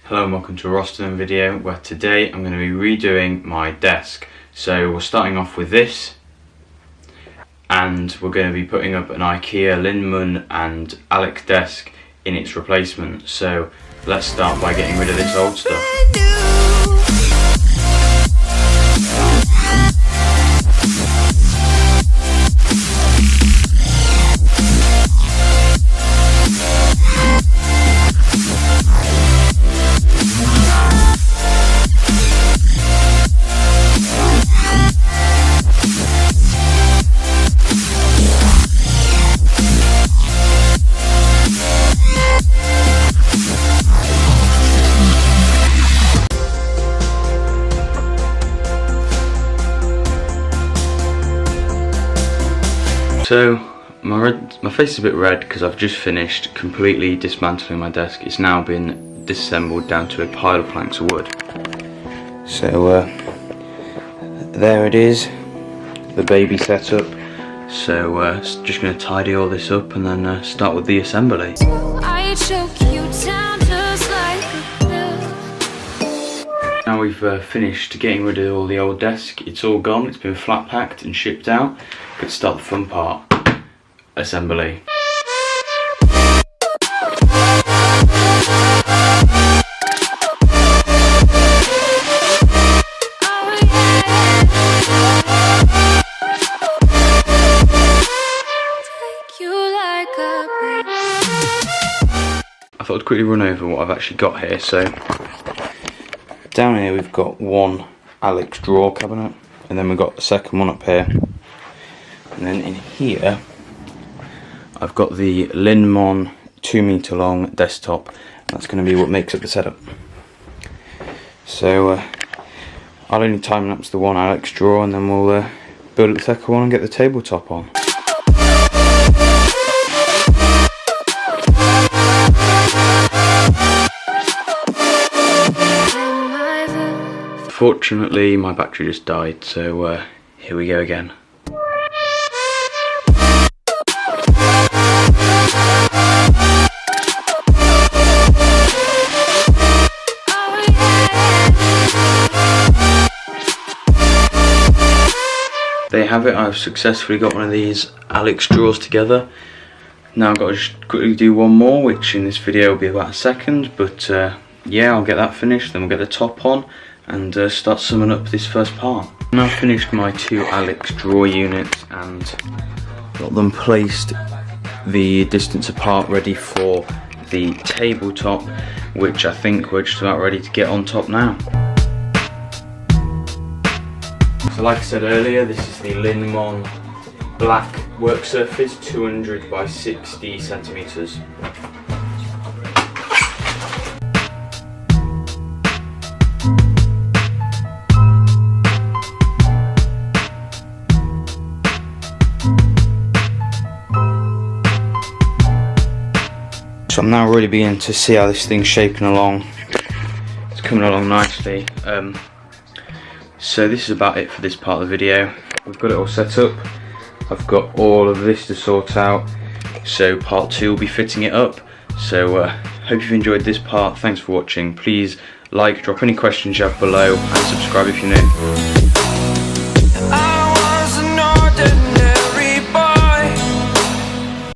Hello and welcome to a rostering video where today I'm going to be redoing my desk. So we're starting off with this, and we're going to be putting up an IKEA Lindman and Alex desk in its replacement. So let's start by getting rid of this old stuff. So my face is a bit red because I've just finished completely dismantling my desk. It's now been disassembled down to a pile of planks of wood. So there it is, the baby setup. So just going to tidy all this up and then start with the assembly. Now we've finished getting rid of all the old desk. It's all gone, it's been flat packed and shipped out. Could start the fun part, assembly. I thought I'd quickly run over what I've actually got here. So down here we've got one Alex drawer cabinet, and then we've got a second one up here. And then in here, I've got the Lindman 2 meter long desktop. That's going to be what makes up the setup. So I'll only time lapse the one Alex drawer, and then we'll build the second one and get the tabletop on. Fortunately, my battery just died, so here we go again. There you have it, I've successfully got one of these Alex drawers together. Now I've got to just quickly do one more, which in this video will be about a second, but yeah, I'll get that finished, then we'll get the top on and start summing up this first part. Now I've finished my two Alex drawer units and got them placed the distance apart, ready for the tabletop, which I think we're just about ready to get on top now. So like I said earlier, this is the Lindman black work surface, 200 by 60 centimeters. So I'm now really beginning to see how this thing's shaping along. It's coming along nicely. So this is about it for this part of the video. We've got it all set up. I've got all of this to sort out. So part 2 will be fitting it up. So hope you've enjoyed this part. Thanks for watching. Please like, drop any questions you have below, and subscribe if you're new.